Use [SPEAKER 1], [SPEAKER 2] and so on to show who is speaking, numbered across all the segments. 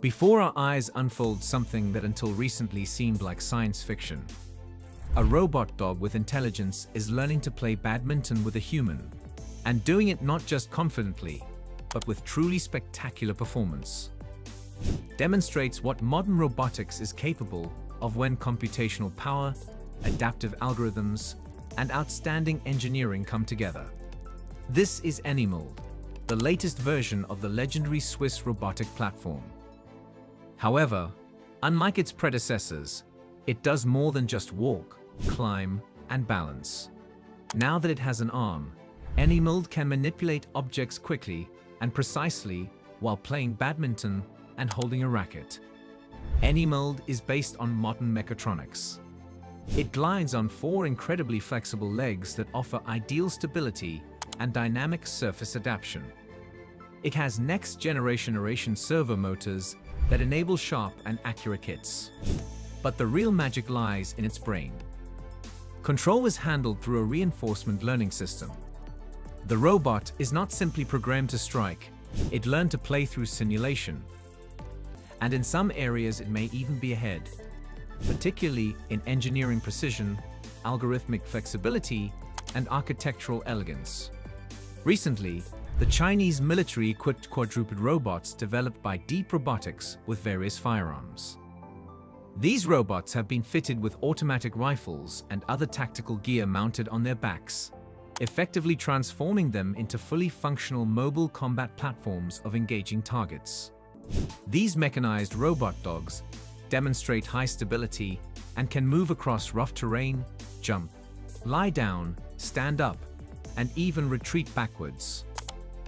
[SPEAKER 1] Before our eyes unfold something that until recently seemed like science fiction. A robot dog with intelligence is learning to play badminton with a human, and doing it not just confidently, but with truly spectacular performance. Demonstrates what modern robotics is capable of when computational power, adaptive algorithms, and outstanding engineering come together. This is Unmasked, the latest version of the legendary Swiss robotic platform. However, unlike its predecessors, it does more than just walk, climb, and balance. Now that it has an arm, Unmasked can manipulate objects quickly and precisely while playing badminton and holding a racket. Unmasked is based on modern mechatronics. It glides on 4 incredibly flexible legs that offer ideal stability and dynamic surface adaptation. It has next-generation servo motors that enable sharp and accurate hits. But the real magic lies in its brain. Control is handled through a reinforcement learning system. The robot is not simply programmed to strike, it learned to play through simulation. And in some areas it may even be ahead, particularly in engineering precision, algorithmic flexibility, and architectural elegance. Recently, the Chinese military equipped quadruped robots developed by Deep Robotics with various firearms. These robots have been fitted with automatic rifles and other tactical gear mounted on their backs, effectively transforming them into fully functional mobile combat platforms of engaging targets. These mechanized robot dogs demonstrate high stability and can move across rough terrain, jump, lie down, stand up, and even retreat backwards.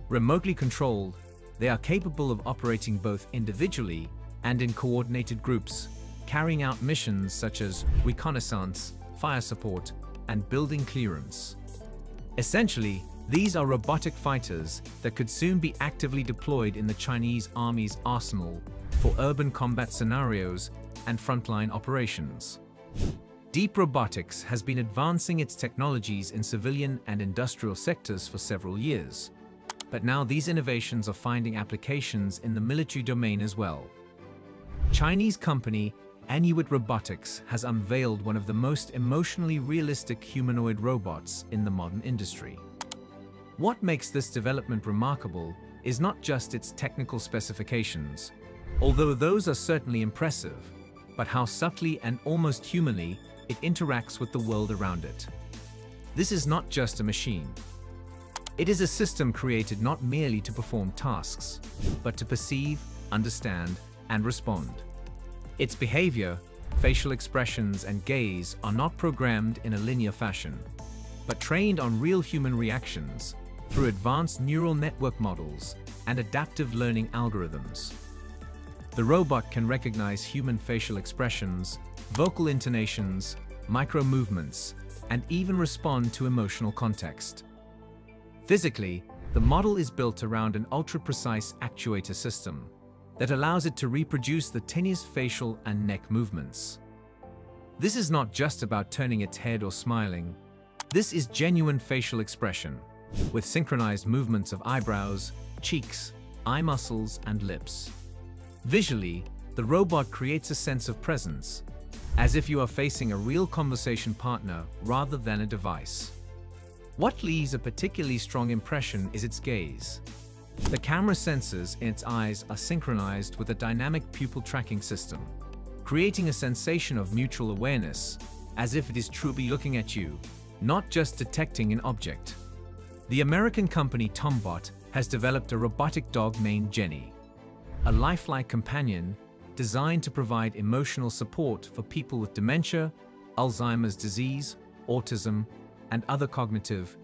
[SPEAKER 1] Remotely controlled, they are capable of operating both individually and in coordinated groups, carrying out missions such as reconnaissance, fire support, and building clearance. Essentially, these are robotic fighters that could soon be actively deployed in the Chinese Army's arsenal for urban combat scenarios and frontline operations. Deep Robotics has been advancing its technologies in civilian and industrial sectors for several years, but now these innovations are finding applications in the military domain as well. Chinese company Unmasked Robotics has unveiled one of the most emotionally realistic humanoid robots in the modern industry. What makes this development remarkable is not just its technical specifications, although those are certainly impressive, but how subtly and almost humanly it interacts with the world around it. This is not just a machine. It is a system created not merely to perform tasks, but to perceive, understand, and respond. Its behavior, facial expressions, and gaze are not programmed in a linear fashion, but trained on real human reactions through advanced neural network models and adaptive learning algorithms. The robot can recognize human facial expressions, vocal intonations, micro-movements, and even respond to emotional context. Physically, the model is built around an ultra-precise actuator system that allows it to reproduce the tiniest facial and neck movements. This is not just about turning its head or smiling. This is genuine facial expression, with synchronized movements of eyebrows, cheeks, eye muscles, and lips. Visually, the robot creates a sense of presence, as if you are facing a real conversation partner rather than a device. What leaves a particularly strong impression is its gaze. The camera sensors in its eyes are synchronized with a dynamic pupil tracking system, creating a sensation of mutual awareness, as if it is truly looking at you, not just detecting an object. The American company Tombot has developed a robotic dog named Jenny, a lifelike companion designed to provide emotional support for people with dementia, Alzheimer's disease, autism, and other cognitive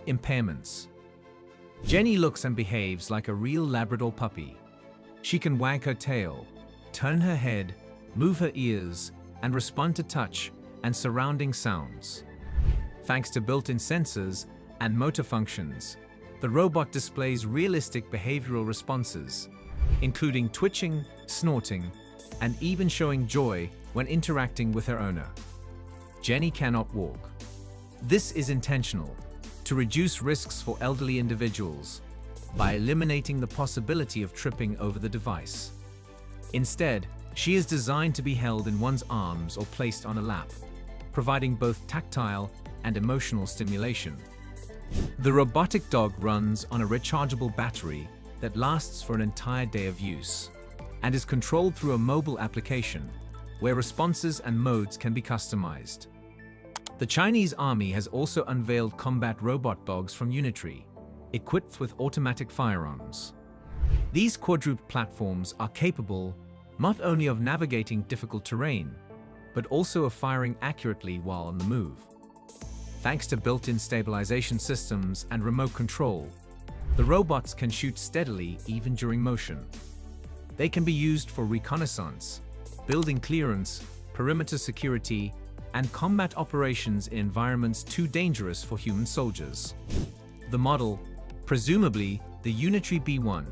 [SPEAKER 1] impairments. Jenny looks and behaves like a real Labrador puppy. She can wag her tail, turn her head, move her ears, and respond to touch and surrounding sounds. Thanks to built-in sensors and motor functions, the robot displays realistic behavioral responses, including twitching, snorting, and even showing joy when interacting with her owner. Jenny cannot walk. This is intentional, to reduce risks for elderly individuals by eliminating the possibility of tripping over the device. Instead, she is designed to be held in one's arms or placed on a lap, providing both tactile and emotional stimulation. The robotic dog runs on a rechargeable battery that lasts for an entire day of use and is controlled through a mobile application where responses and modes can be customized. The Chinese army has also unveiled combat robot dogs from Unitree, equipped with automatic firearms. These quadruped platforms are capable not only of navigating difficult terrain, but also of firing accurately while on the move. Thanks to built-in stabilization systems and remote control, the robots can shoot steadily even during motion. They can be used for reconnaissance, building clearance, perimeter security, and combat operations in environments too dangerous for human soldiers. The model, presumably the Unitree B1,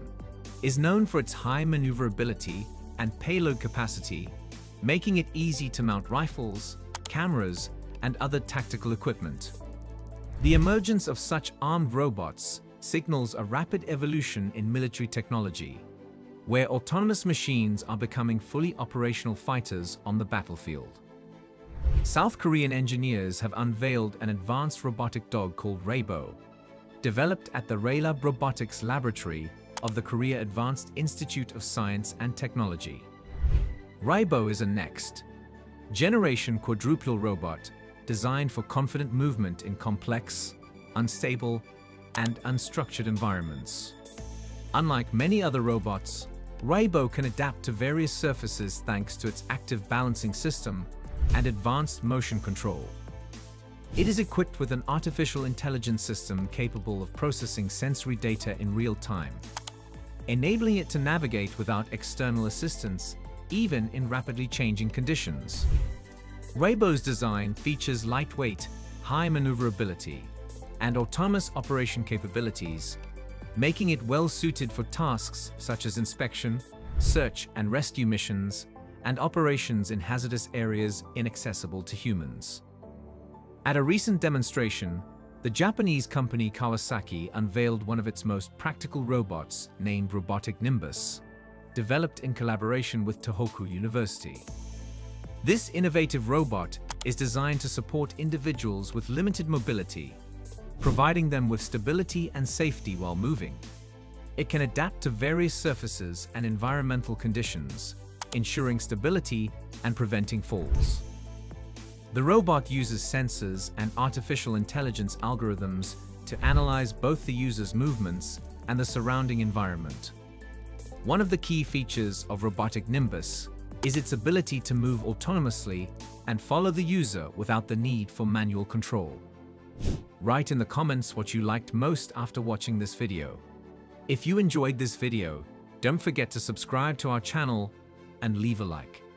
[SPEAKER 1] is known for its high maneuverability and payload capacity, making it easy to mount rifles, cameras, and other tactical equipment. The emergence of such armed robots signals a rapid evolution in military technology, where autonomous machines are becoming fully operational fighters on the battlefield. South Korean engineers have unveiled an advanced robotic dog called Raibo, developed at the Raylab Robotics Laboratory of the Korea Advanced Institute of Science and Technology. Raibo is a next-generation quadrupedal robot designed for confident movement in complex, unstable, and unstructured environments. Unlike many other robots, Raibo can adapt to various surfaces thanks to its active balancing system and advanced motion control. It is equipped with an artificial intelligence system capable of processing sensory data in real time, enabling it to navigate without external assistance, even in rapidly changing conditions. Raibo's design features lightweight, high maneuverability, and autonomous operation capabilities, making it well-suited for tasks such as inspection, search and rescue missions, and operations in hazardous areas inaccessible to humans. At a recent demonstration, the Japanese company Kawasaki unveiled one of its most practical robots named Robotic Nimbus, developed in collaboration with Tohoku University. This innovative robot is designed to support individuals with limited mobility, providing them with stability and safety while moving. It can adapt to various surfaces and environmental conditions, ensuring stability and preventing falls. The robot uses sensors and artificial intelligence algorithms to analyze both the user's movements and the surrounding environment. One of the key features of Robotic Nimbus is its ability to move autonomously and follow the user without the need for manual control. Write in the comments what you liked most after watching this video. If you enjoyed this video, don't forget to subscribe to our channel and leave a like.